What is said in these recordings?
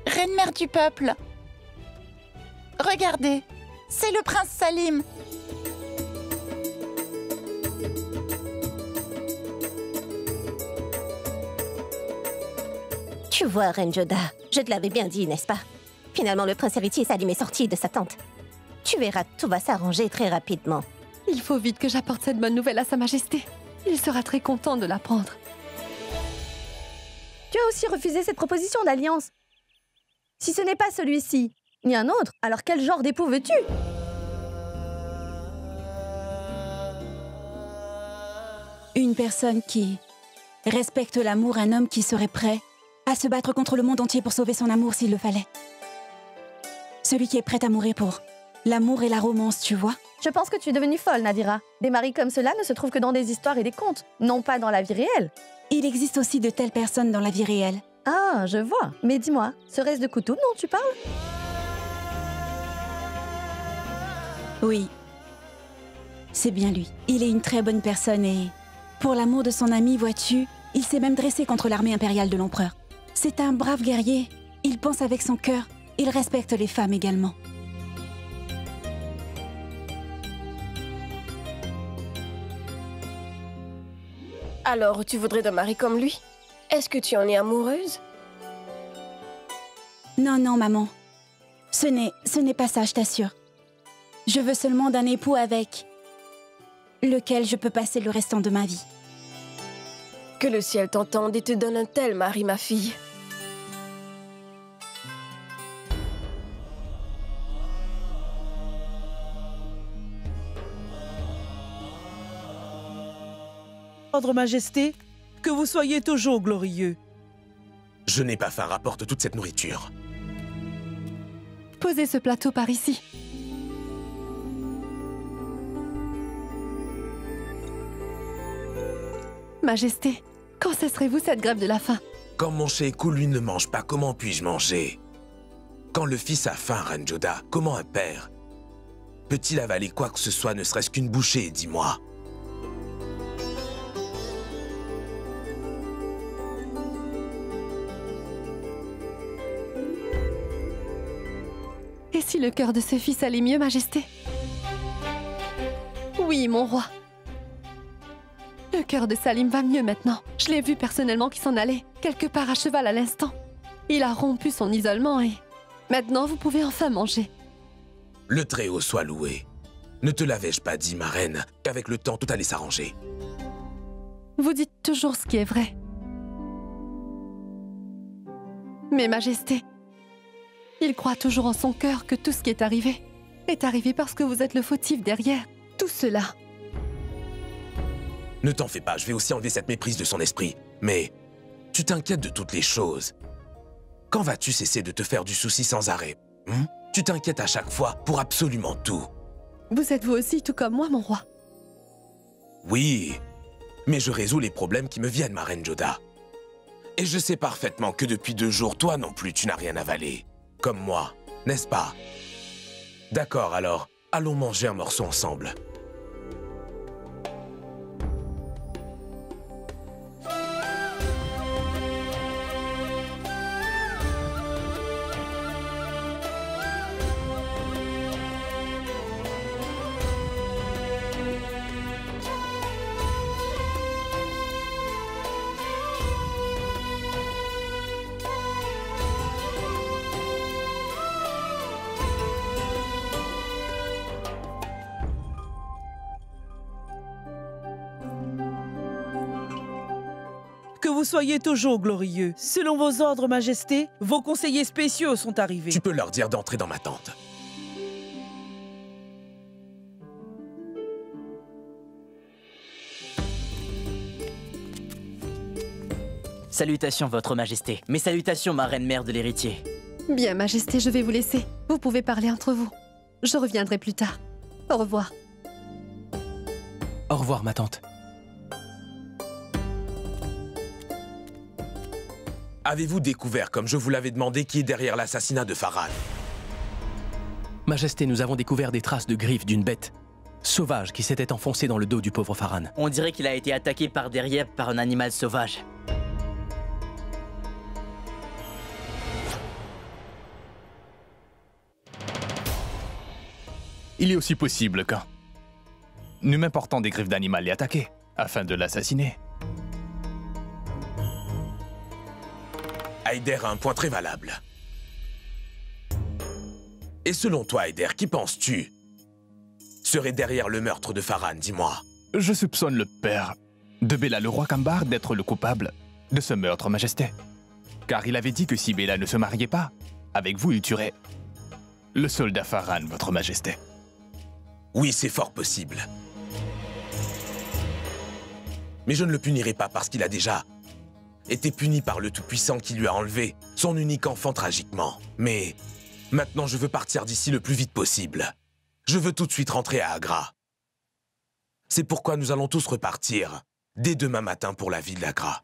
Reine-mère du peuple, regardez, c'est le prince Salim. Tu vois, Reine Joda, je te l'avais bien dit, n'est-ce pas? Finalement, le prince héritier Salim est sorti de sa tente. Tu verras, tout va s'arranger très rapidement. Il faut vite que j'apporte cette bonne nouvelle à Sa Majesté. Il sera très content de l'apprendre. Tu as aussi refusé cette proposition d'alliance. Si ce n'est pas celui-ci, ni un autre, alors quel genre d'époux veux-tu? Une personne qui respecte l'amour, un homme qui serait prêt à se battre contre le monde entier pour sauver son amour s'il le fallait. Celui qui est prêt à mourir pour l'amour et la romance, tu vois? Je pense que tu es devenue folle, Nadira. Des maris comme cela ne se trouvent que dans des histoires et des contes, non pas dans la vie réelle. Il existe aussi de telles personnes dans la vie réelle. Ah, je vois. Mais dis-moi, serait-ce de Koutoum dont tu parles? Oui. C'est bien lui. Il est une très bonne personne et, pour l'amour de son ami, vois-tu, il s'est même dressé contre l'armée impériale de l'empereur. C'est un brave guerrier. Il pense avec son cœur. Il respecte les femmes également. Alors, tu voudrais d'un mari comme lui? Est-ce que tu en es amoureuse? Non, non, maman. Ce n'est pas ça, je t'assure. Je veux seulement d'un époux avec lequel je peux passer le restant de ma vie. Que le ciel t'entende et te donne un tel mari, ma fille. Votre Majesté, que vous soyez toujours glorieux. Je n'ai pas faim, rapporte toute cette nourriture. Posez ce plateau par ici. Majesté, quand cesserez-vous cette grève de la faim? Quand mon cheikh lui ne mange pas, comment puis-je manger? Quand le fils a faim, Reine Joda, comment un père peut-il avaler quoi que ce soit, ne serait-ce qu'une bouchée, dis-moi? Et si le cœur de ce fils allait mieux, Majesté? Oui, mon roi. Le cœur de Salim va mieux maintenant. Je l'ai vu personnellement qui s'en allait, quelque part à cheval à l'instant. Il a rompu son isolement et... maintenant, vous pouvez enfin manger. Le Très-Haut soit loué. Ne te l'avais-je pas dit, ma reine, qu'avec le temps, tout allait s'arranger? Vous dites toujours ce qui est vrai. Mais Majesté, il croit toujours en son cœur que tout ce qui est arrivé parce que vous êtes le fautif derrière tout cela. Ne t'en fais pas, je vais aussi enlever cette méprise de son esprit. Mais tu t'inquiètes de toutes les choses. Quand vas-tu cesser de te faire du souci sans arrêt? Tu t'inquiètes à chaque fois pour absolument tout. Vous êtes vous aussi tout comme moi, mon roi. Oui, mais je résous les problèmes qui me viennent, ma reine Joda. Et je sais parfaitement que depuis 2 jours, toi non plus, tu n'as rien avalé. Comme moi, n'est-ce pas? D'accord, alors, allons manger un morceau ensemble. Que vous soyez toujours glorieux. Selon vos ordres, Majesté, vos conseillers spéciaux sont arrivés. Tu peux leur dire d'entrer dans ma tente. Salutations, Votre Majesté. Mes salutations, ma reine-mère de l'héritier. Bien, Majesté, je vais vous laisser. Vous pouvez parler entre vous. Je reviendrai plus tard. Au revoir. Au revoir, ma tante. Avez-vous découvert, comme je vous l'avais demandé, qui est derrière l'assassinat de Farhad? Majesté, nous avons découvert des traces de griffes d'une bête sauvage qui s'était enfoncée dans le dos du pauvre Farhan. On dirait qu'il a été attaqué par derrière par un animal sauvage. Il est aussi possible qu'un humain portant des griffes d'animal l'ait attaqué, afin de l'assassiner. Haider a un point très valable. Et selon toi, Haider, qui penses-tu serait derrière le meurtre de Farhan, dis-moi? Je soupçonne le père de Bella, le roi Kambar, d'être le coupable de ce meurtre, Majesté. Car il avait dit que si Bella ne se mariait pas, avec vous, il tuerait le soldat Farhan, votre Majesté. Oui, c'est fort possible. Mais je ne le punirai pas parce qu'il a déjà été puni par le Tout-Puissant qui lui a enlevé son unique enfant tragiquement. Mais maintenant, je veux partir d'ici le plus vite possible. Je veux tout de suite rentrer à Agra. C'est pourquoi nous allons tous repartir dès demain matin pour la ville d'Agra.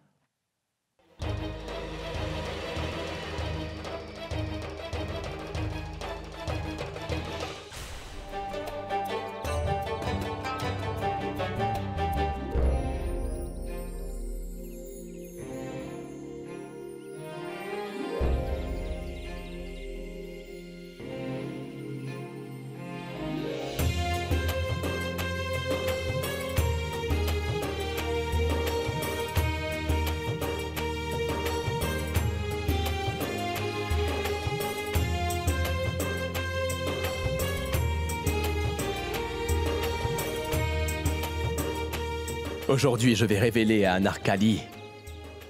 Aujourd'hui, je vais révéler à Anarkali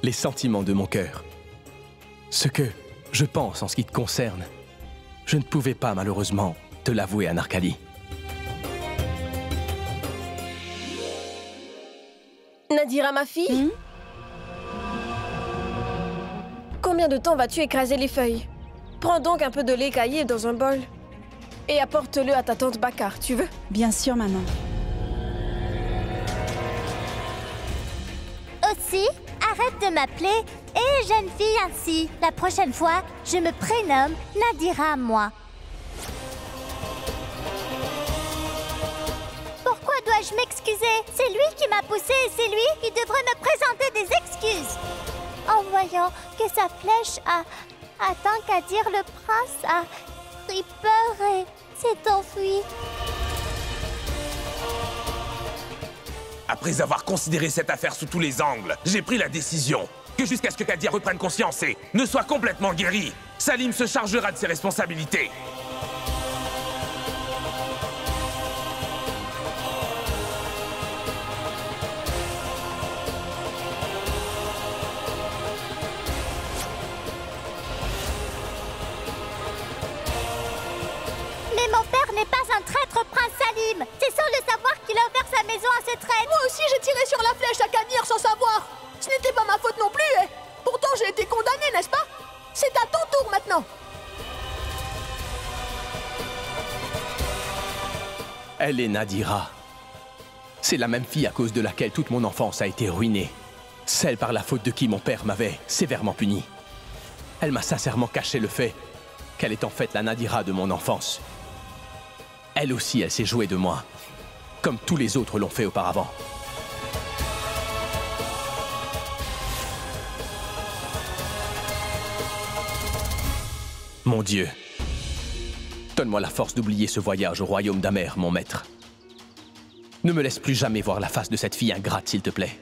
les sentiments de mon cœur. Ce que je pense en ce qui te concerne. Je ne pouvais pas, malheureusement, te l'avouer, Anarkali. Nadira, ma fille Combien de temps vas-tu écraser les feuilles? Prends donc un peu de lait caillé dans un bol et apporte-le à ta tante Bakar, tu veux? Bien sûr, maman. Aussi, arrête de m'appeler et jeune fille ainsi. La prochaine fois, je me prénomme Nadira, moi. Pourquoi dois-je m'excuser? C'est lui qui m'a poussée et c'est lui qui devrait me présenter des excuses. En voyant que sa flèche a atteint Kadir, le prince a pris peur et s'est enfui. Après avoir considéré cette affaire sous tous les angles, j'ai pris la décision que jusqu'à ce que Kadir reprenne conscience et ne soit complètement guéri, Salim se chargera de ses responsabilités. Mais mon père n'est pas un traître, prince Salim. C'est sans le savoir qu'il a offert sa maison à ce traître. Moi aussi, j'ai tiré sur la flèche à Kadir sans savoir. Ce n'était pas ma faute non plus, et pourtant j'ai été condamné, n'est-ce pas? C'est à ton tour maintenant. Elle est Nadira. C'est la même fille à cause de laquelle toute mon enfance a été ruinée. Celle par la faute de qui mon père m'avait sévèrement puni. Elle m'a sincèrement caché le fait qu'elle est en fait la Nadira de mon enfance. Elle aussi, elle s'est jouée de moi, comme tous les autres l'ont fait auparavant. Mon Dieu, donne-moi la force d'oublier ce voyage au royaume d'Amer, mon maître. Ne me laisse plus jamais voir la face de cette fille ingrate, s'il te plaît.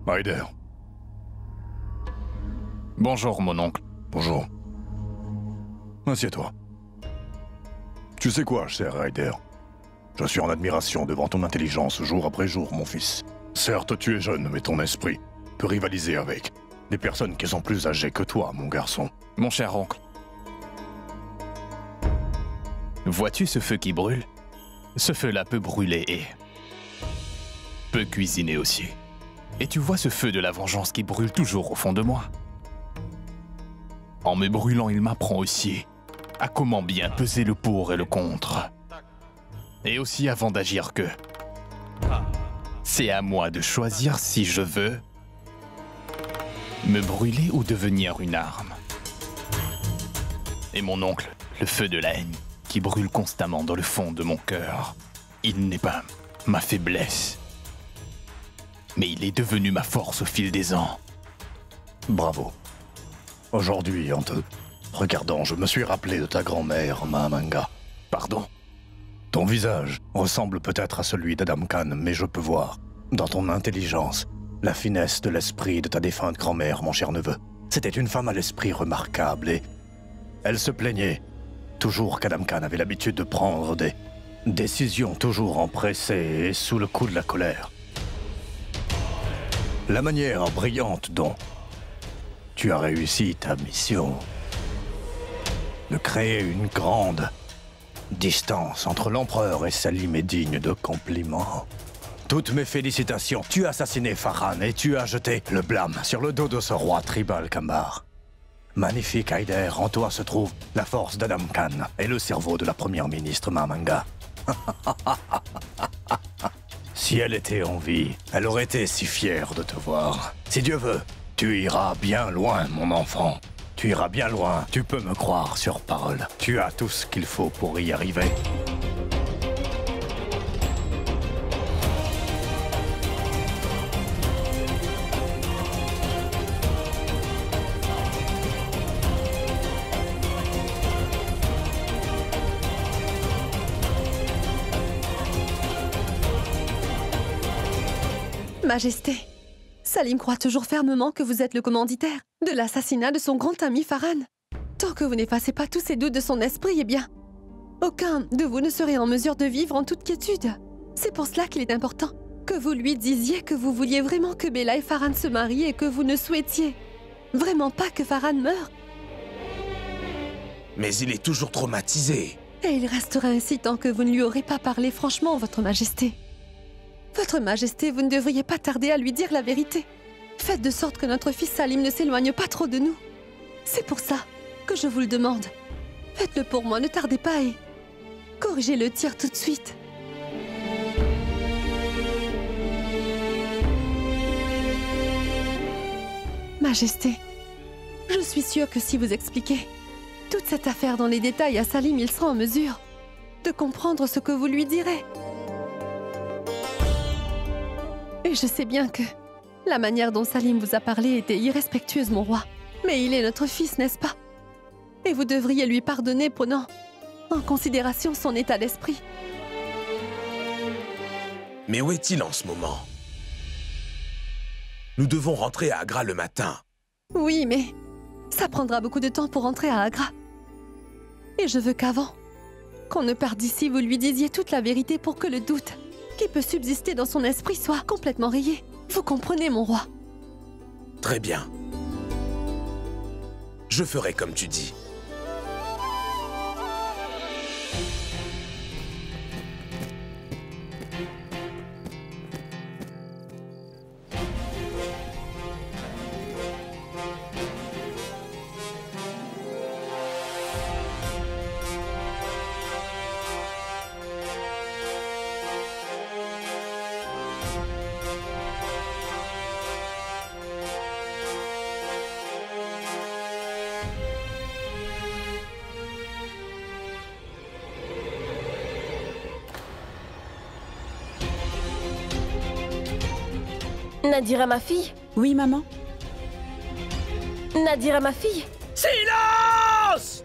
Haider. Bonjour, mon oncle. Bonjour. Assieds-toi. Tu sais quoi, cher Haider? Je suis en admiration devant ton intelligence jour après jour, mon fils. Certes, tu es jeune, mais ton esprit peut rivaliser avec des personnes qui sont plus âgées que toi, mon garçon. Mon cher oncle. Vois-tu ce feu qui brûle? Ce feu-là peut brûler et peut cuisiner aussi. Et tu vois ce feu de la vengeance qui brûle toujours au fond de moi? En me brûlant, il m'apprend aussi à comment bien peser le pour et le contre. Et aussi avant d'agir que... c'est à moi de choisir si je veux me brûler ou devenir une arme. Et mon oncle, le feu de la haine, qui brûle constamment dans le fond de mon cœur, il n'est pas ma faiblesse, mais il est devenu ma force au fil des ans. Bravo. Aujourd'hui, en te regardant, je me suis rappelé de ta grand-mère, Mahamanga. Pardon? Ton visage ressemble peut-être à celui d'Adam Khan, mais je peux voir, dans ton intelligence, la finesse de l'esprit de ta défunte grand-mère, mon cher neveu. C'était une femme à l'esprit remarquable et... elle se plaignait toujours qu'Adam Khan avait l'habitude de prendre des décisions toujours empressées et sous le coup de la colère. La manière brillante dont tu as réussi ta mission de créer une grande distance entre l'empereur et Salim est digne de compliments. Toutes mes félicitations. Tu as assassiné Farhan et tu as jeté le blâme sur le dos de ce roi tribal Kambar. Magnifique Haider, en toi se trouve la force d'Adam Khan et le cerveau de la première ministre Mahamanga. Si elle était en vie, elle aurait été si fière de te voir. Si Dieu veut, tu iras bien loin, mon enfant. Tu iras bien loin, tu peux me croire sur parole. Tu as tout ce qu'il faut pour y arriver. Majesté, Salim croit toujours fermement que vous êtes le commanditaire de l'assassinat de son grand ami Farhan. Tant que vous n'effacez pas tous ces doutes de son esprit, eh bien, aucun de vous ne serait en mesure de vivre en toute quiétude. C'est pour cela qu'il est important que vous lui disiez que vous vouliez vraiment que Bella et Farhan se marient et que vous ne souhaitiez vraiment pas que Farhan meure. Mais il est toujours traumatisé. Et il restera ainsi tant que vous ne lui aurez pas parlé franchement, Votre Majesté. Votre Majesté, vous ne devriez pas tarder à lui dire la vérité. Faites de sorte que notre fils Salim ne s'éloigne pas trop de nous. C'est pour ça que je vous le demande. Faites-le pour moi, ne tardez pas et corrigez le tir tout de suite. Majesté, je suis sûre que si vous expliquez toute cette affaire dans les détails à Salim, il sera en mesure de comprendre ce que vous lui direz. Et je sais bien que la manière dont Salim vous a parlé était irrespectueuse, mon roi. Mais il est notre fils, n'est-ce pas? Et vous devriez lui pardonner prenant en considération son état d'esprit. Mais où est-il en ce moment? Nous devons rentrer à Agra le matin. Oui, mais ça prendra beaucoup de temps pour rentrer à Agra. Et je veux qu'avant qu'on ne parte d'ici, vous lui disiez toute la vérité pour que le doute qui peut subsister dans son esprit soit complètement rayé. Vous comprenez, mon roi? Très bien. Je ferai comme tu dis. Nadira, ma fille? Oui, maman? Nadira, ma fille? Silence!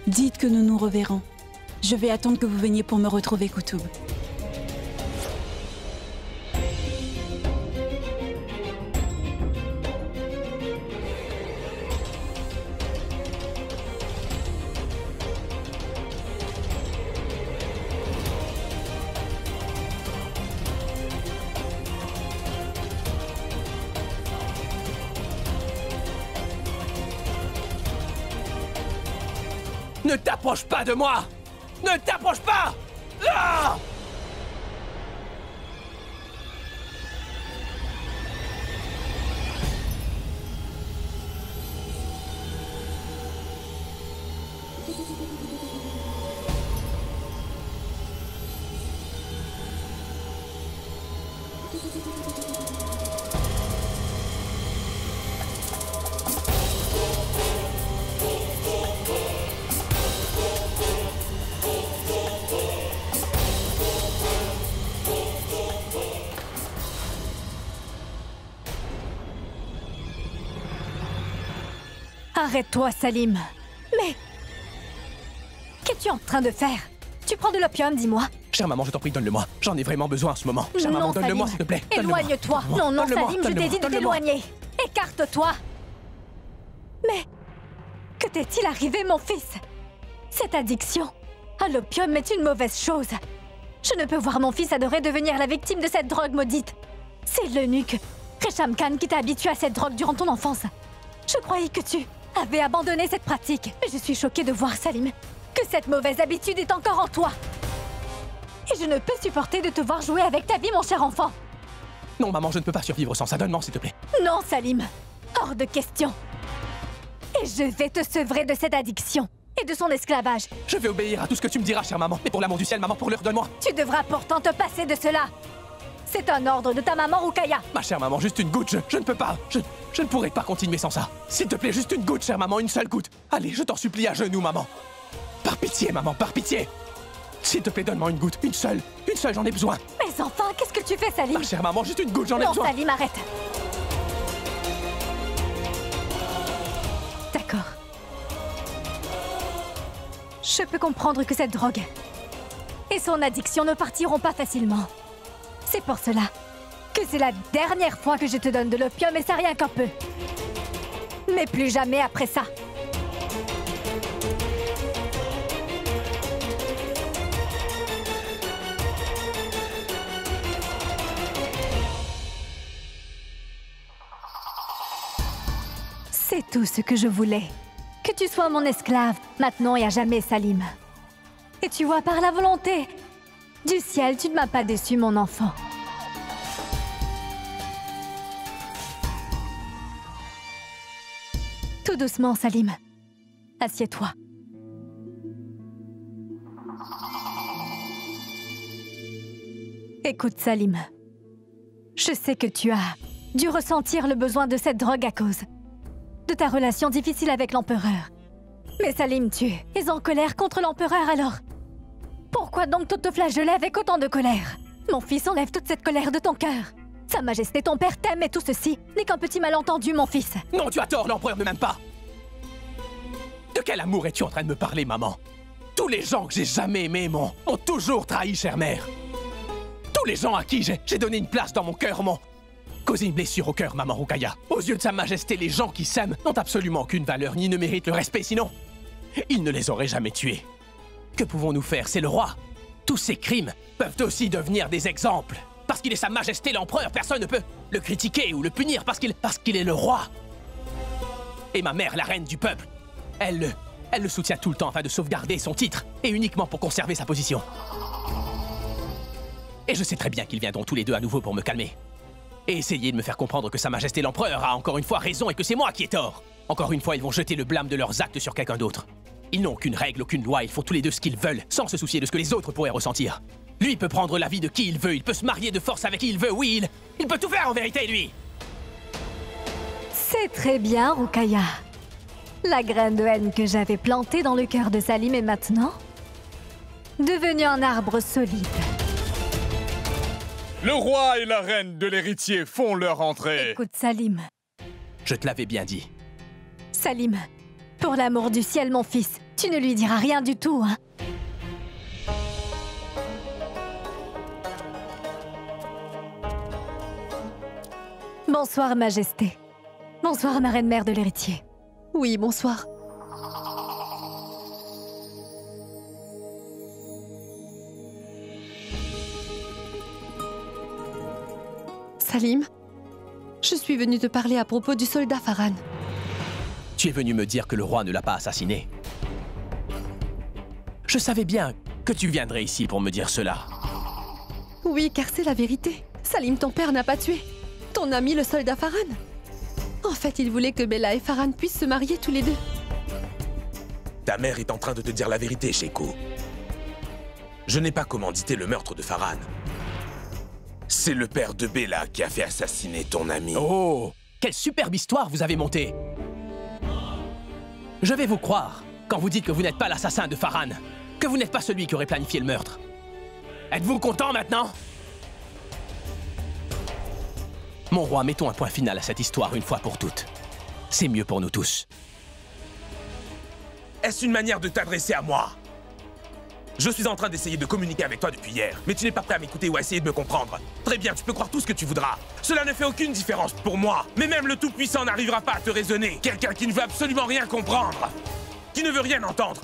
Dites que nous nous reverrons. Je vais attendre que vous veniez pour me retrouver, Koutoub. Ne t'approche pas de moi! Ne t'approche pas! Ah! Arrête-toi, Salim. Mais... qu'es-tu en train de faire? Tu prends de l'opium, dis-moi. Chère maman, je t'en prie, donne-le-moi. J'en ai vraiment besoin en ce moment. Chère maman, donne-le-moi, s'il te plaît. Éloigne-toi. Non, non, Salim, je t'ai dit de t'éloigner. Écarte-toi. Mais... que t'est-il arrivé, mon fils? Cette addiction à l'opium est une mauvaise chose. Je ne peux voir mon fils adoré devenir la victime de cette drogue maudite. C'est l'eunuque, Resham Khan, qui t'a habitué à cette drogue durant ton enfance. Je croyais que tu avais abandonné cette pratique. Mais je suis choquée de voir, Salim, que cette mauvaise habitude est encore en toi. Et je ne peux supporter de te voir jouer avec ta vie, mon cher enfant. Non, maman, je ne peux pas survivre sans ça. Donne-moi, s'il te plaît. Non, Salim. Hors de question. Et je vais te sevrer de cette addiction et de son esclavage. Je vais obéir à tout ce que tu me diras, chère maman. Mais pour l'amour du ciel, maman, pour l'heure, donne-moi. Tu devras pourtant te passer de cela. C'est un ordre de ta maman, Rukaya. Ma chère maman, juste une goutte, je ne peux pas. Je ne pourrai pas continuer sans ça. S'il te plaît, juste une goutte, chère maman, une seule goutte. Allez, je t'en supplie à genoux, maman. Par pitié, maman, par pitié. S'il te plaît, donne-moi une goutte, une seule, j'en ai besoin. Mais enfin, qu'est-ce que tu fais, Salim? Ma chère maman, juste une goutte, j'en ai besoin. Non, Salim, arrête. D'accord. Je peux comprendre que cette drogue et son addiction ne partiront pas facilement. C'est pour cela que c'est la dernière fois que je te donne de l'opium et ça rien qu'un peu. Mais plus jamais après ça. C'est tout ce que je voulais. Que tu sois mon esclave, maintenant et à jamais, Salim. Et tu vois, par la volonté du ciel, tu ne m'as pas déçu, mon enfant. Tout doucement, Salim. Assieds-toi. Écoute, Salim. Je sais que tu as dû ressentir le besoin de cette drogue à cause de ta relation difficile avec l'empereur. Mais Salim, tu es en colère contre l'empereur alors. Pourquoi donc t'autoflageller avec autant de colère? Mon fils, enlève toute cette colère de ton cœur. Sa Majesté, ton père t'aime et tout ceci n'est qu'un petit malentendu, mon fils. Non, tu as tort, l'empereur ne m'aime pas. De quel amour es-tu en train de me parler, maman? Tous les gens que j'ai jamais aimés m'ont toujours trahi, chère mère. Tous les gens à qui j'ai donné une place dans mon cœur m'ont causé une blessure au cœur, maman Rukaya. Aux yeux de Sa Majesté, les gens qui s'aiment n'ont absolument aucune valeur ni ne méritent le respect, sinon ils ne les auraient jamais tués. Que pouvons-nous faire? C'est le roi. Tous ces crimes peuvent aussi devenir des exemples. Parce qu'il est Sa Majesté l'empereur, personne ne peut le critiquer ou le punir parce qu'il est le roi. Et ma mère, la reine du peuple, elle le soutient tout le temps afin de sauvegarder son titre et uniquement pour conserver sa position. Et je sais très bien qu'ils viendront tous les deux à nouveau pour me calmer. Et essayer de me faire comprendre que Sa Majesté l'empereur a encore une fois raison et que c'est moi qui ai tort. Encore une fois, ils vont jeter le blâme de leurs actes sur quelqu'un d'autre. Ils n'ont aucune règle, aucune loi, ils font tous les deux ce qu'ils veulent, sans se soucier de ce que les autres pourraient ressentir. Lui peut prendre la vie de qui il veut, il peut se marier de force avec qui il veut, oui, il peut tout faire en vérité, lui. C'est très bien, Rukaya. La graine de haine que j'avais plantée dans le cœur de Salim est maintenant devenue un arbre solide. Le roi et la reine de l'héritier font leur entrée. Écoute, Salim. Je te l'avais bien dit. Salim, pour l'amour du ciel, mon fils, tu ne lui diras rien du tout, hein? Bonsoir, Majesté. Bonsoir, ma reine-mère de l'héritier. Oui, bonsoir. Salim, je suis venue te parler à propos du soldat Farhan. Tu es venu me dire que le roi ne l'a pas assassiné. Je savais bien que tu viendrais ici pour me dire cela. Oui, car c'est la vérité. Salim, ton père, n'a pas tué ton ami, le soldat Farhan. En fait, il voulait que Bella et Farhan puissent se marier tous les deux. Ta mère est en train de te dire la vérité, Sheiko. Je n'ai pas commandité le meurtre de Farhan. C'est le père de Bella qui a fait assassiner ton ami. Oh, quelle superbe histoire vous avez montée! Je vais vous croire quand vous dites que vous n'êtes pas l'assassin de Farhan, que vous n'êtes pas celui qui aurait planifié le meurtre. Êtes-vous content maintenant? Mon roi, mettons un point final à cette histoire une fois pour toutes. C'est mieux pour nous tous. Est-ce une manière de t'adresser à moi? Je suis en train d'essayer de communiquer avec toi depuis hier, mais tu n'es pas prêt à m'écouter ou à essayer de me comprendre. Très bien, tu peux croire tout ce que tu voudras. Cela ne fait aucune différence pour moi. Mais même le Tout-Puissant n'arrivera pas à te raisonner. Quelqu'un qui ne veut absolument rien comprendre, qui ne veut rien entendre,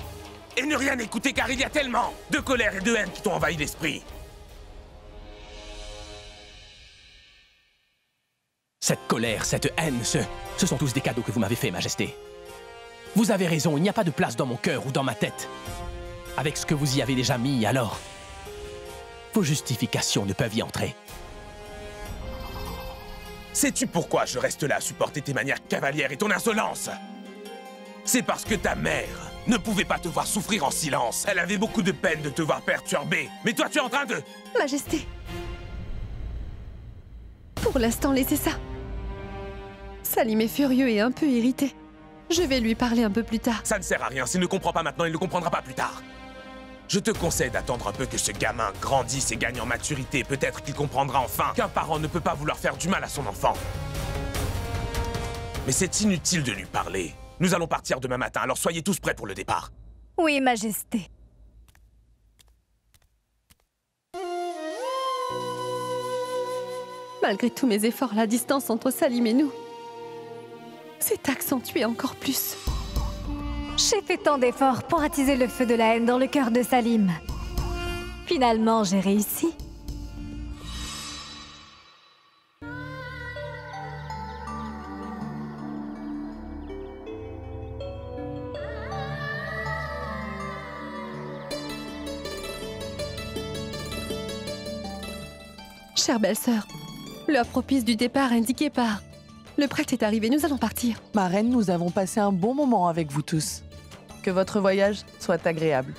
et ne rien écouter car il y a tellement de colère et de haine qui t'ont envahi l'esprit. Cette colère, cette haine, ce sont tous des cadeaux que vous m'avez faits, Majesté. Vous avez raison, il n'y a pas de place dans mon cœur ou dans ma tête. Avec ce que vous y avez déjà mis, alors, vos justifications ne peuvent y entrer. Sais-tu pourquoi je reste là à supporter tes manières cavalières et ton insolence? C'est parce que ta mère ne pouvait pas te voir souffrir en silence. Elle avait beaucoup de peine de te voir perturbé. Mais toi, tu es en train de... Majesté. Pour l'instant, laissez ça. Salim est furieux et un peu irrité. Je vais lui parler un peu plus tard. Ça ne sert à rien. S'il ne comprend pas maintenant, il ne comprendra pas plus tard. Je te conseille d'attendre un peu que ce gamin grandisse et gagne en maturité. Peut-être qu'il comprendra enfin qu'un parent ne peut pas vouloir faire du mal à son enfant. Mais c'est inutile de lui parler. Nous allons partir demain matin, alors soyez tous prêts pour le départ. Oui, Majesté. Malgré tous mes efforts, la distance entre Salim et nous s'est accentuée encore plus. J'ai fait tant d'efforts pour attiser le feu de la haine dans le cœur de Salim. Finalement, j'ai réussi. Chère belle-sœur, l'heure propice du départ indiquée par le prêtre est arrivé, nous allons partir. Ma reine, nous avons passé un bon moment avec vous tous. Que votre voyage soit agréable.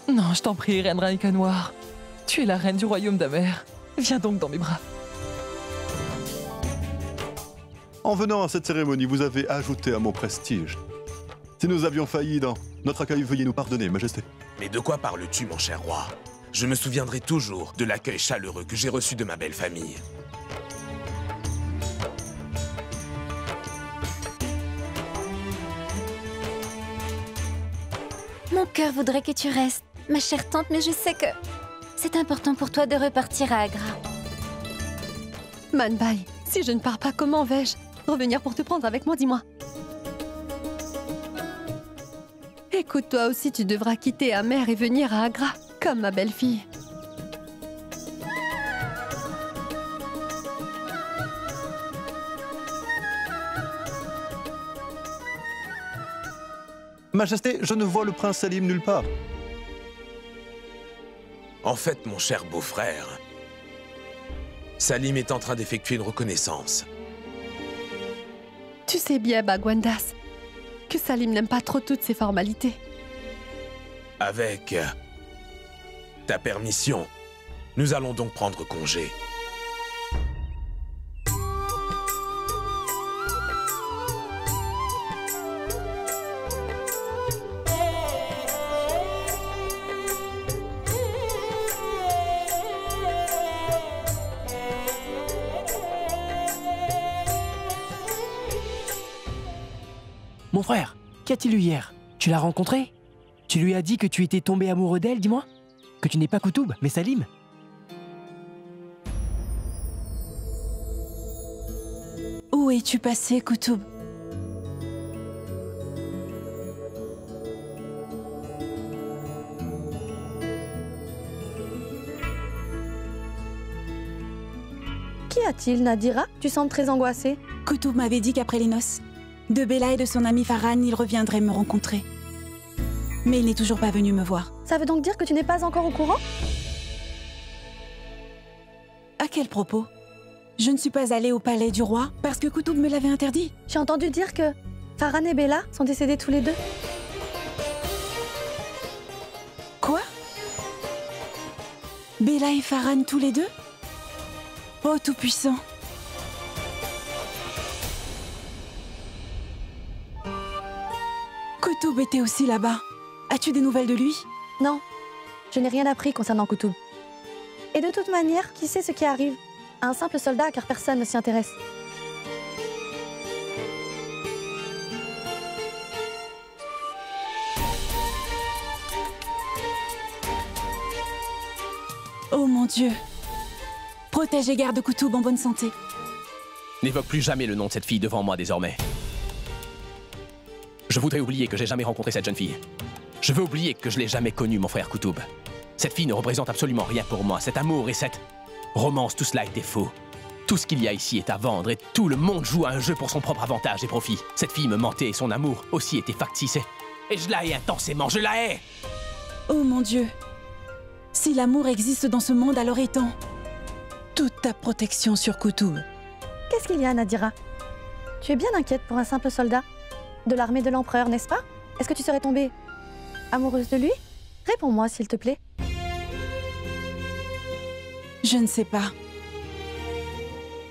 Non, je t'en prie, reine Raïka Noire. Tu es la reine du royaume d'Amer. Viens donc dans mes bras. En venant à cette cérémonie, vous avez ajouté à mon prestige. Si nous avions failli dans notre accueil, veuillez nous pardonner, Majesté. Mais de quoi parles-tu, mon cher roi? Je me souviendrai toujours de l'accueil chaleureux que j'ai reçu de ma belle famille. Mon cœur voudrait que tu restes, ma chère tante, mais je sais que c'est important pour toi de repartir à Agra. Manbai, si je ne pars pas, comment vais-je revenir pour te prendre avec moi, dis-moi. Écoute, toi aussi, tu devras quitter Amer et venir à Agra, comme ma belle-fille. Majesté, je ne vois le prince Salim nulle part. En fait, mon cher beau-frère, Salim est en train d'effectuer une reconnaissance. Tu sais bien, Bagwandas, que Salim n'aime pas trop toutes ces formalités. Avec ta permission, nous allons donc prendre congé. Mon frère, qu'y a-t-il eu hier? Tu l'as rencontré? Tu lui as dit que tu étais tombé amoureux d'elle, dis-moi? Que tu n'es pas Koutoub, mais Salim? Où es-tu passé, Koutoub? Qu'y a-t-il, Nadira? Tu sembles très angoissée. Koutoub m'avait dit qu'après les noces, de Bella et de son ami Farhan, il reviendrait me rencontrer. Mais il n'est toujours pas venu me voir. Ça veut donc dire que tu n'es pas encore au courant? À quel propos? Je ne suis pas allée au palais du roi parce que Koutoub me l'avait interdit. J'ai entendu dire que Farhan et Bella sont décédés tous les deux. Quoi? Bella et Farhan tous les deux? Oh, tout-puissant! Koutoub était aussi là-bas. As-tu des nouvelles de lui? Non, je n'ai rien appris concernant Koutoub. Et de toute manière, qui sait ce qui arrive? Un simple soldat, car personne ne s'y intéresse. Oh mon Dieu! Protège et garde Koutoub en bonne santé. N'évoque plus jamais le nom de cette fille devant moi désormais. Je voudrais oublier que j'ai jamais rencontré cette jeune fille. Je veux oublier que je l'ai jamais connue, mon frère Koutoub. Cette fille ne représente absolument rien pour moi. Cet amour et cette romance, tout cela était faux. Tout ce qu'il y a ici est à vendre et tout le monde joue à un jeu pour son propre avantage et profit. Cette fille me mentait et son amour aussi était factice. Et je la hais intensément, je la hais! Oh mon Dieu! Si l'amour existe dans ce monde, alors étends toute ta protection sur Koutoub. Qu'est-ce qu'il y a, Nadira? Tu es bien inquiète pour un simple soldat de l'armée de l'empereur, n'est-ce pas? Est-ce que tu serais tombée amoureuse de lui? Réponds-moi, s'il te plaît. Je ne sais pas.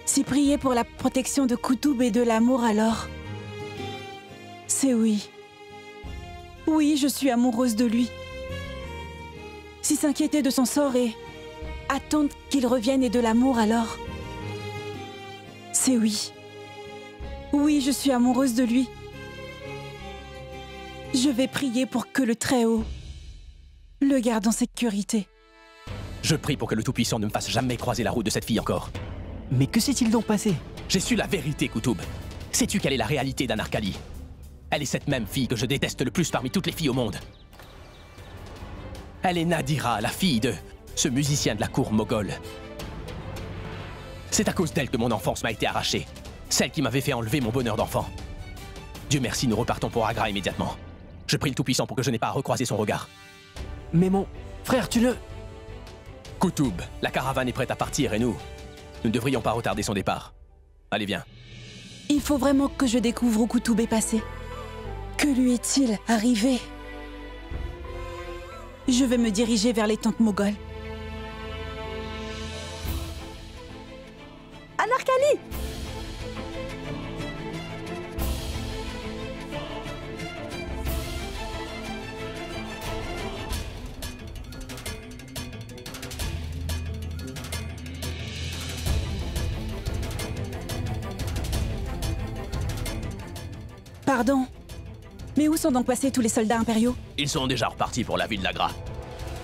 Si prier pour la protection de Koutoub et de l'amour, alors... c'est oui. Oui, je suis amoureuse de lui. Si s'inquiéter de son sort et attendre qu'il revienne et de l'amour, alors... c'est oui. Oui, je suis amoureuse de lui. Je vais prier pour que le Très-Haut le garde en sécurité. Je prie pour que le Tout-Puissant ne me fasse jamais croiser la route de cette fille encore. Mais que s'est-il donc passé? J'ai su la vérité, Koutoub. Sais-tu quelle est la réalité d'Anarkali? Elle est cette même fille que je déteste le plus parmi toutes les filles au monde. Elle est Nadira, la fille de ce musicien de la cour moghole. C'est à cause d'elle que mon enfance m'a été arrachée. Celle qui m'avait fait enlever mon bonheur d'enfant. Dieu merci, nous repartons pour Agra immédiatement. Je prie le Tout-Puissant pour que je n'ai pas à recroiser son regard. Mais mon frère, tu ne... Koutoub, la caravane est prête à partir et nous ne devrions pas retarder son départ. Allez, viens. Il faut vraiment que je découvre où Koutoub est passé. Que lui est-il arrivé? Je vais me diriger vers les tentes mogholes. Anarkali! Pardon, mais où sont donc passés tous les soldats impériaux? Ils sont déjà repartis pour la ville d'Agra.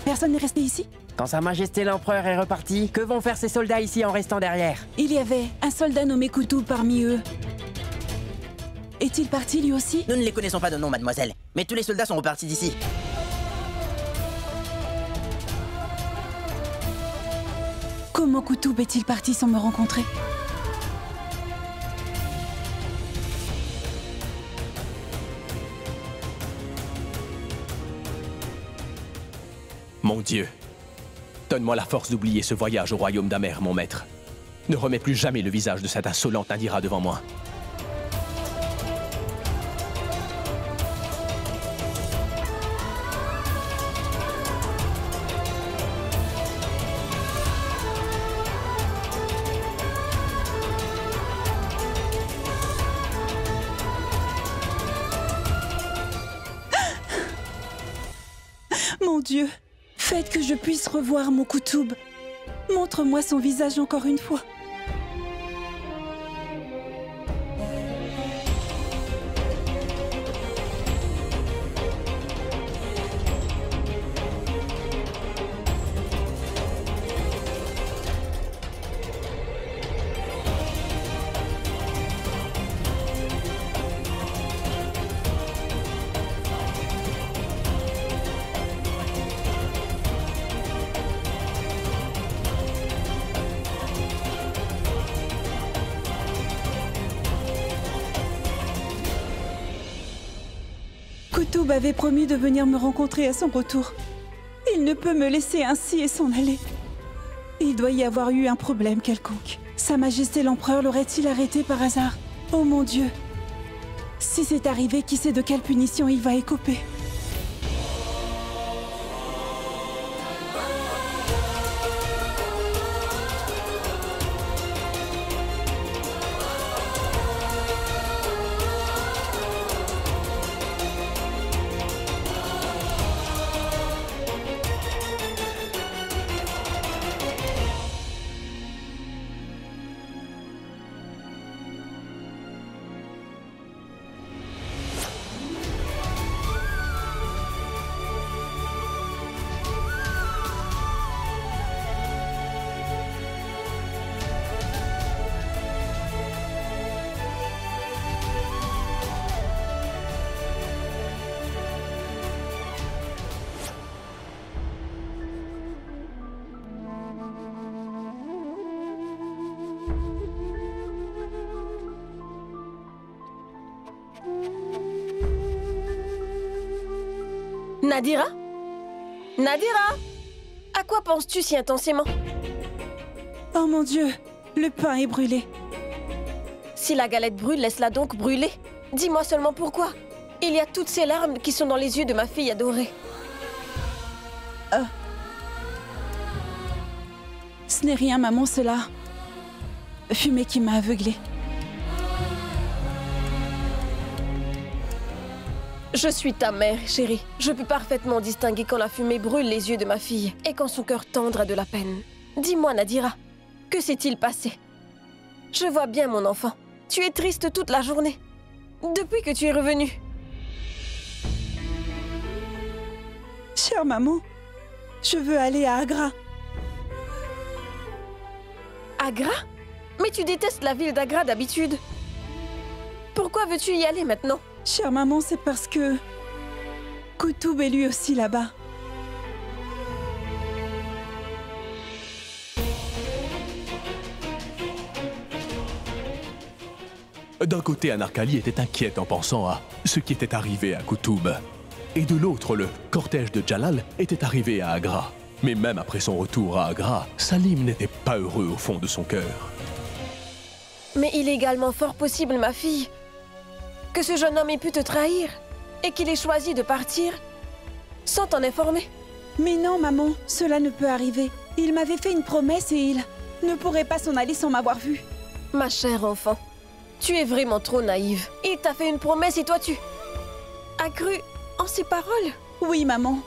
Personne n'est resté ici? Quand Sa Majesté l'Empereur est reparti, que vont faire ces soldats ici en restant derrière? Il y avait un soldat nommé Koutoub parmi eux. Est-il parti lui aussi? Nous ne les connaissons pas de nom, mademoiselle. Mais tous les soldats sont repartis d'ici. Comment Koutoub est-il parti sans me rencontrer? Mon Dieu, donne-moi la force d'oublier ce voyage au royaume d'Amer, mon maître. Ne remets plus jamais le visage de cette insolente Nadira devant moi. Mon Dieu, faites que je puisse revoir mon Koutoub. Montre-moi son visage encore une fois. Koutoub avait promis de venir me rencontrer à son retour. Il ne peut me laisser ainsi et s'en aller. Il doit y avoir eu un problème quelconque. Sa Majesté l'Empereur l'aurait-il arrêté par hasard? Oh mon Dieu! Si c'est arrivé, qui sait de quelle punition il va écoper? Nadira? Nadira? À quoi penses-tu si intensément? Oh mon Dieu, le pain est brûlé. Si la galette brûle, laisse-la donc brûler. Dis-moi seulement pourquoi. Il y a toutes ces larmes qui sont dans les yeux de ma fille adorée. Ce n'est rien, maman, cela. Fumée qui m'a aveuglée. Je suis ta mère, chérie. Je peux parfaitement distinguer quand la fumée brûle les yeux de ma fille et quand son cœur tendre a de la peine. Dis-moi, Nadira, que s'est-il passé? Je vois bien, mon enfant. Tu es triste toute la journée. Depuis que tu es revenue. Chère maman, je veux aller à Agra. Agra? Mais tu détestes la ville d'Agra d'habitude. Pourquoi veux-tu y aller maintenant? Chère maman, c'est parce que Koutoub est lui aussi là-bas. D'un côté, Anarkali était inquiète en pensant à ce qui était arrivé à Koutoub. Et de l'autre, le cortège de Jalal était arrivé à Agra. Mais même après son retour à Agra, Salim n'était pas heureux au fond de son cœur. Mais il est également fort possible, ma fille, que ce jeune homme ait pu te trahir et qu'il ait choisi de partir sans t'en informer. Mais non, maman, cela ne peut arriver. Il m'avait fait une promesse et il ne pourrait pas s'en aller sans m'avoir vue. Ma chère enfant, tu es vraiment trop naïve. Il t'a fait une promesse et toi tu as cru en ses paroles? Oui, maman,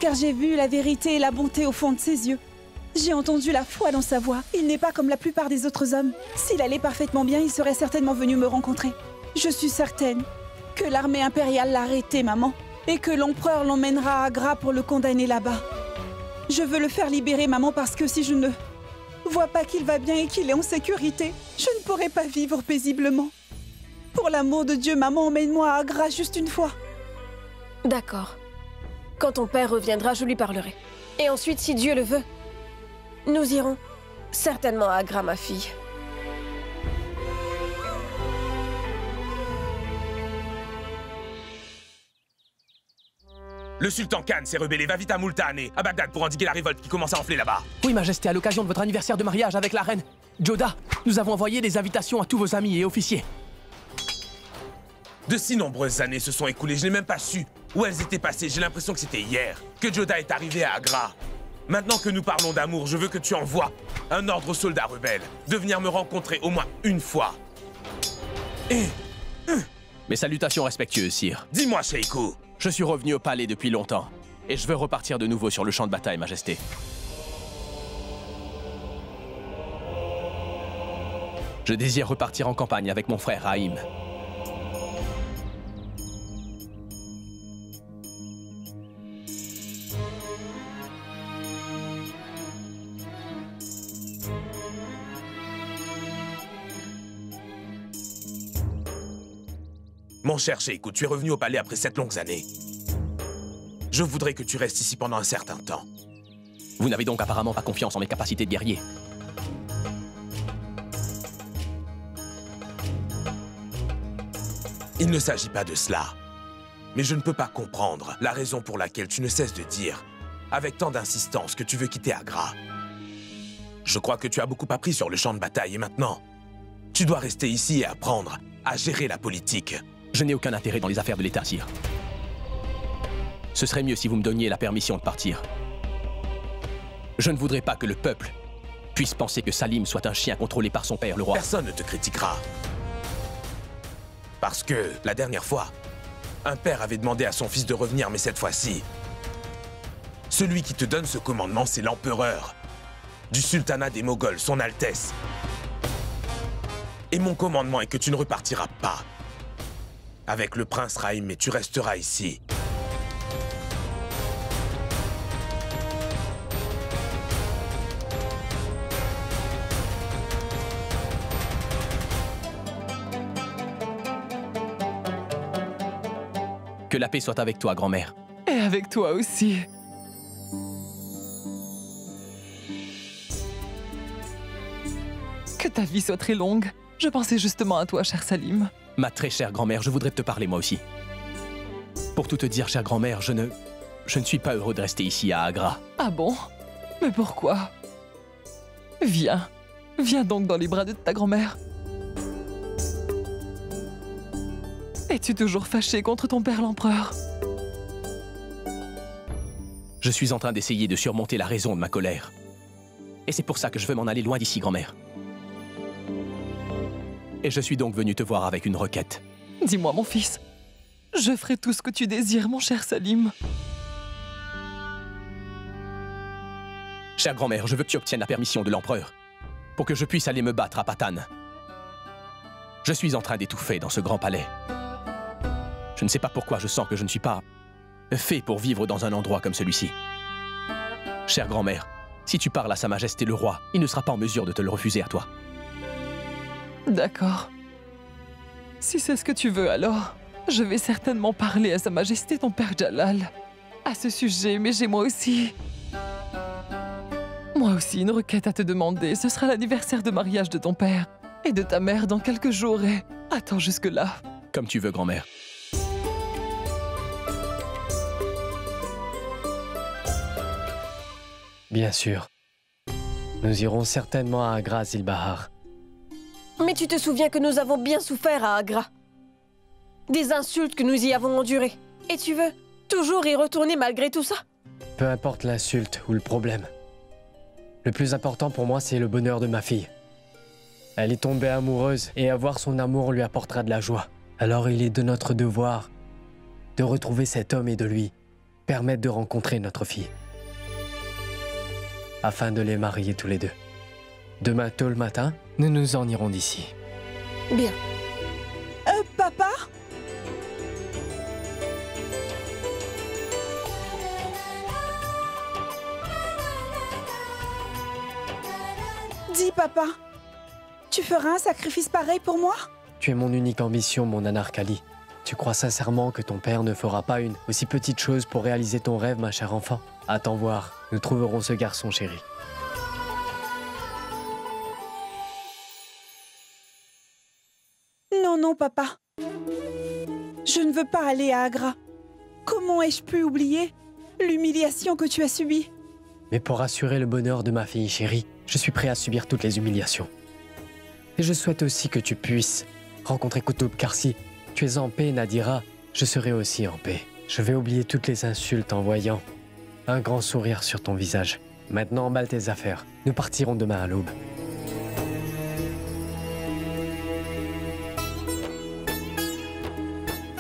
car j'ai vu la vérité et la bonté au fond de ses yeux. J'ai entendu la foi dans sa voix. Il n'est pas comme la plupart des autres hommes. S'il allait parfaitement bien, il serait certainement venu me rencontrer. Je suis certaine que l'armée impériale l'a arrêté, maman, et que l'empereur l'emmènera à Agra pour le condamner là-bas. Je veux le faire libérer, maman, parce que si je ne vois pas qu'il va bien et qu'il est en sécurité, je ne pourrai pas vivre paisiblement. Pour l'amour de Dieu, maman, emmène-moi à Agra juste une fois. D'accord. Quand ton père reviendra, je lui parlerai. Et ensuite, si Dieu le veut, nous irons certainement à Agra, ma fille. Le sultan Khan s'est rebellé, va vite à Multan et à Bagdad pour endiguer la révolte qui commence à enfler là-bas. Oui, Majesté, à l'occasion de votre anniversaire de mariage avec la reine Joda, nous avons envoyé des invitations à tous vos amis et officiers. De si nombreuses années se sont écoulées, je n'ai même pas su où elles étaient passées. J'ai l'impression que c'était hier que Joda est arrivé à Agra. Maintenant que nous parlons d'amour, je veux que tu envoies un ordre aux soldats rebelles de venir me rencontrer au moins une fois. Mes salutations respectueuses, sire. Dis-moi, Sheikou. Je suis revenu au palais depuis longtemps, et je veux repartir de nouveau sur le champ de bataille, Majesté. Je désire repartir en campagne avec mon frère Haïm. Mon cher Sheikou, tu es revenu au palais après 7 longues années. Je voudrais que tu restes ici pendant un certain temps. Vous n'avez donc apparemment pas confiance en mes capacités de guerrier. Il ne s'agit pas de cela. Mais je ne peux pas comprendre la raison pour laquelle tu ne cesses de dire, avec tant d'insistance, que tu veux quitter Agra. Je crois que tu as beaucoup appris sur le champ de bataille et maintenant, tu dois rester ici et apprendre à gérer la politique. Je n'ai aucun intérêt dans les affaires de l'État, sire. Ce serait mieux si vous me donniez la permission de partir. Je ne voudrais pas que le peuple puisse penser que Salim soit un chien contrôlé par son père, le roi. Personne ne te critiquera. Parce que, la dernière fois, un père avait demandé à son fils de revenir, mais cette fois-ci, celui qui te donne ce commandement, c'est l'empereur du sultanat des Moghols, son Altesse. Et mon commandement est que tu ne repartiras pas avec le prince Rahim, mais tu resteras ici. Que la paix soit avec toi, grand-mère. Et avec toi aussi. Que ta vie soit très longue. Je pensais justement à toi, cher Salim. Ma très chère grand-mère, je voudrais te parler moi aussi. Pour tout te dire, chère grand-mère, je ne suis pas heureux de rester ici à Agra. Ah bon? Mais pourquoi? Viens. Viens donc dans les bras de ta grand-mère. Es-tu toujours fâché contre ton père l'empereur? Je suis en train d'essayer de surmonter la raison de ma colère. Et c'est pour ça que je veux m'en aller loin d'ici, grand-mère. Et je suis donc venu te voir avec une requête. Dis-moi, mon fils. Je ferai tout ce que tu désires, mon cher Salim. Chère grand-mère, je veux que tu obtiennes la permission de l'empereur pour que je puisse aller me battre à Patan. Je suis en train d'étouffer dans ce grand palais. Je ne sais pas pourquoi je sens que je ne suis pas fait pour vivre dans un endroit comme celui-ci. Chère grand-mère, si tu parles à Sa Majesté le roi, il ne sera pas en mesure de te le refuser à toi. D'accord. Si c'est ce que tu veux, alors, je vais certainement parler à Sa Majesté ton père Jalal à ce sujet, mais j'ai moi aussi une requête à te demander. Ce sera l'anniversaire de mariage de ton père et de ta mère dans quelques jours et attends jusque-là. Comme tu veux, grand-mère. Bien sûr. Nous irons certainement à Agra, Zilbahar. Mais tu te souviens que nous avons bien souffert à Agra. Des insultes que nous y avons endurées. Et tu veux toujours y retourner malgré tout ça? Peu importe l'insulte ou le problème. Le plus important pour moi, c'est le bonheur de ma fille. Elle est tombée amoureuse et avoir son amour lui apportera de la joie. Alors il est de notre devoir de retrouver cet homme et de lui permettre de rencontrer notre fille. Afin de les marier tous les deux. Demain tôt le matin, nous nous en irons d'ici. Bien. Papa? Dis, papa, tu feras un sacrifice pareil pour moi? Tu es mon unique ambition, mon Anarkali. Tu crois sincèrement que ton père ne fera pas une aussi petite chose pour réaliser ton rêve, ma chère enfant? Attends voir, nous trouverons ce garçon, chéri. Non, papa. Je ne veux pas aller à Agra. Comment ai-je pu oublier l'humiliation que tu as subie? Mais pour assurer le bonheur de ma fille chérie, je suis prêt à subir toutes les humiliations. Et je souhaite aussi que tu puisses rencontrer Qutub, car si tu es en paix, Nadira, je serai aussi en paix. Je vais oublier toutes les insultes en voyant un grand sourire sur ton visage. Maintenant, emballe tes affaires. Nous partirons demain à l'aube.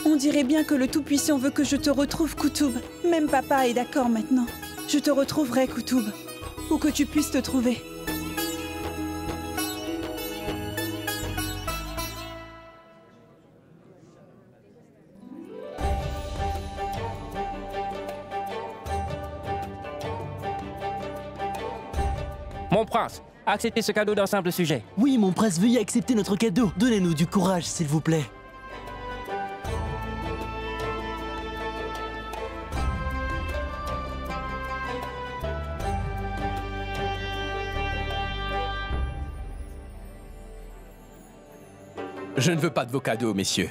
On dirait bien que le Tout-Puissant veut que je te retrouve, Qutub. Même papa est d'accord maintenant. Je te retrouverai, Qutub. Où que tu puisses te trouver. Mon prince, acceptez ce cadeau d'un simple sujet. Oui, mon prince, veuillez accepter notre cadeau. Donnez-nous du courage, s'il vous plaît. Je ne veux pas de vos cadeaux, messieurs.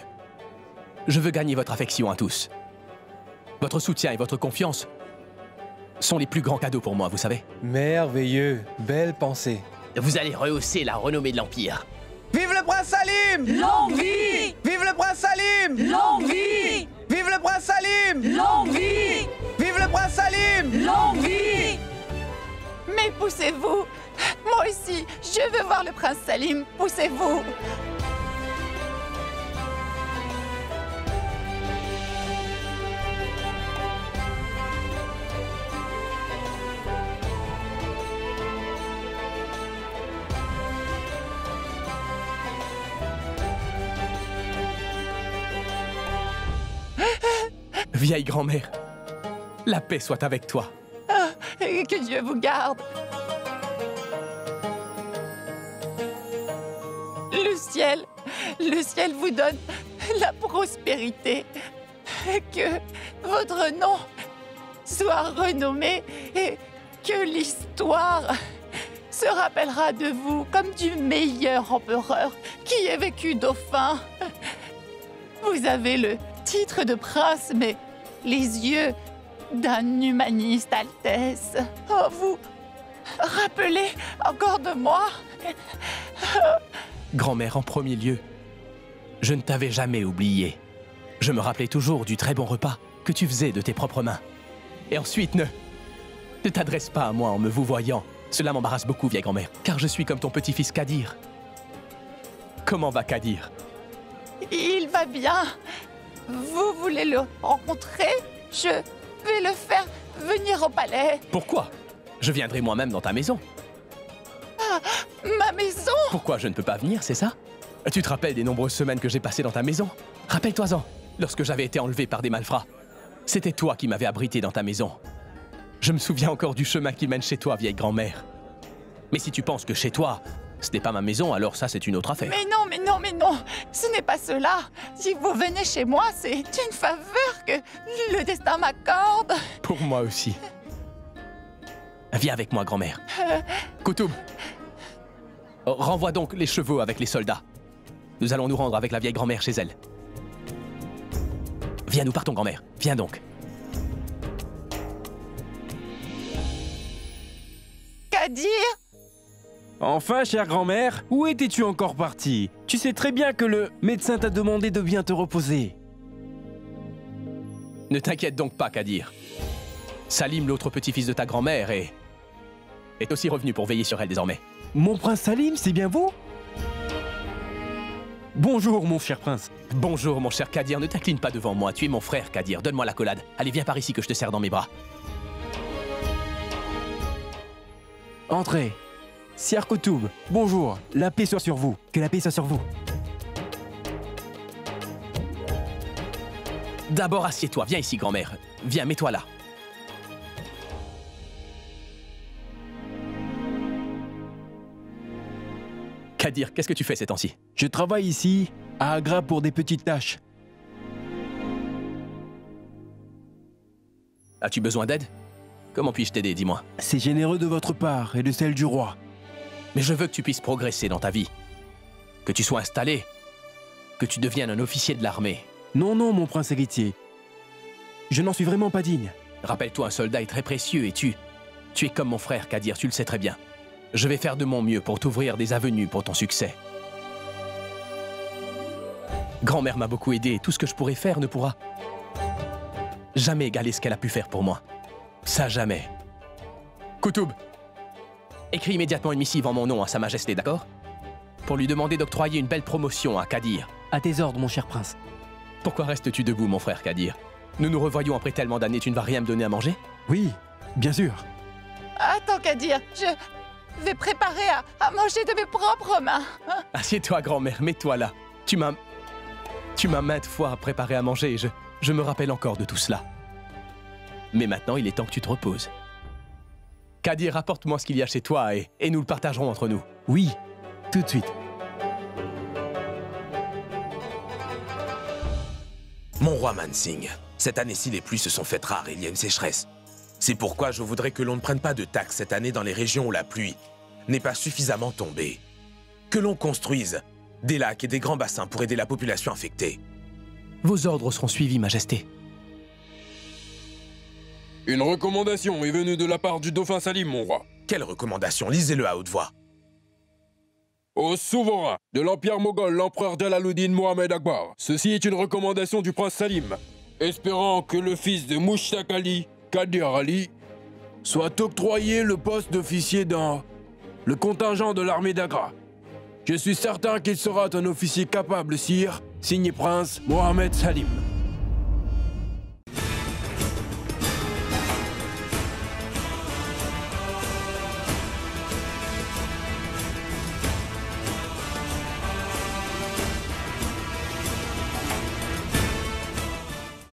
Je veux gagner votre affection à tous. Votre soutien et votre confiance sont les plus grands cadeaux pour moi, vous savez. Merveilleux, belle pensée. Vous allez rehausser la renommée de l'Empire. Vive le prince Salim! Longue vie! Vive le prince Salim! Longue vie! Vive le prince Salim! Longue vie! Vive le prince Salim! Longue vie! Mais poussez-vous! Moi aussi, je veux voir le prince Salim. Poussez-vous! Vieille grand-mère, la paix soit avec toi. Ah, que Dieu vous garde. Le ciel vous donne la prospérité. Que votre nom soit renommé et que l'histoire se rappellera de vous comme du meilleur empereur qui ait vécu dauphin. Vous avez le titre de prince, mais les yeux d'un humaniste, Altesse. Oh, vous rappelez encore de moi? Grand-mère, en premier lieu, je ne t'avais jamais oublié. Je me rappelais toujours du très bon repas que tu faisais de tes propres mains. Et ensuite, ne t'adresse pas à moi en me vous voyant. Cela m'embarrasse beaucoup, vieille grand-mère, car je suis comme ton petit-fils Kadir. Comment va Kadir? Il va bien. Vous voulez le rencontrer? Je vais le faire venir au palais. Pourquoi? Je viendrai moi-même dans ta maison. Ah, ma maison? Pourquoi je ne peux pas venir, c'est ça? Tu te rappelles des nombreuses semaines que j'ai passées dans ta maison? Rappelle-toi-en, lorsque j'avais été enlevé par des malfrats. C'était toi qui m'avais abrité dans ta maison. Je me souviens encore du chemin qui mène chez toi, vieille grand-mère. Mais si tu penses que chez toi, ce n'est pas ma maison, alors ça, c'est une autre affaire. Mais non, mais non, mais non. Ce n'est pas cela. Si vous venez chez moi, c'est une faveur que le destin m'accorde. Pour moi aussi. Viens avec moi, grand-mère. Koutoub, renvoie donc les chevaux avec les soldats. Nous allons nous rendre avec la vieille grand-mère chez elle. Viens, nous partons, grand-mère. Viens donc. Kadir? Enfin, chère grand-mère, où étais-tu encore partie? Tu sais très bien que le médecin t'a demandé de bien te reposer. Ne t'inquiète donc pas, Kadir. Salim, l'autre petit-fils de ta grand-mère, est aussi revenu pour veiller sur elle désormais. Mon prince Salim, c'est bien vous? Bonjour, mon cher prince. Bonjour, mon cher Kadir. Ne t'incline pas devant moi. Tu es mon frère, Kadir. Donne-moi l'accolade. Allez, viens par ici que je te serre dans mes bras. Entrez. Sire Koutoub, bonjour. La paix soit sur vous. Que la paix soit sur vous. D'abord, assieds-toi. Viens ici, grand-mère. Viens, mets-toi là. Kadir, qu'est-ce que tu fais ces temps-ci? Je travaille ici, à Agra, pour des petites tâches. As-tu besoin d'aide? Comment puis-je t'aider, dis-moi? C'est généreux de votre part et de celle du roi. Mais je veux que tu puisses progresser dans ta vie. Que tu sois installé. Que tu deviennes un officier de l'armée. Non, non, mon prince héritier. Je n'en suis vraiment pas digne. Rappelle-toi, un soldat est très précieux et tu es comme mon frère, Kadir, tu le sais très bien. Je vais faire de mon mieux pour t'ouvrir des avenues pour ton succès. Grand-mère m'a beaucoup aidé et tout ce que je pourrais faire ne pourra jamais égaler ce qu'elle a pu faire pour moi. Ça, jamais. Koutoub, écris immédiatement une missive en mon nom à Sa Majesté, d'accord? Pour lui demander d'octroyer une belle promotion à Kadir. À tes ordres, mon cher prince. Pourquoi restes-tu debout, mon frère Kadir? Nous nous revoyons après tellement d'années, tu ne vas rien me donner à manger? Oui, bien sûr. Attends, Kadir, je vais préparer à manger de mes propres mains. Assieds-toi, grand-mère, mets-toi là. Tu m'as maintes fois préparé à manger et je me rappelle encore de tout cela. Mais maintenant, il est temps que tu te reposes. Kadir, apporte-moi ce qu'il y a chez toi et nous le partagerons entre nous. Oui, tout de suite. Mon roi Mansingh, cette année-ci, les pluies se sont faites rares et il y a une sécheresse. C'est pourquoi je voudrais que l'on ne prenne pas de taxes cette année dans les régions où la pluie n'est pas suffisamment tombée. Que l'on construise des lacs et des grands bassins pour aider la population affectée. Vos ordres seront suivis, Majesté. Une recommandation est venue de la part du dauphin Salim, mon roi. Quelle recommandation? Lisez-le à haute voix. Au souverain de l'Empire moghol, l'empereur Jalaluddin Mohamed Akbar. Ceci est une recommandation du prince Salim, espérant que le fils de Mushtaq Ali, Qadir Ali, soit octroyé le poste d'officier dans le contingent de l'armée d'Agra. Je suis certain qu'il sera un officier capable, sire, signé prince Mohamed Salim.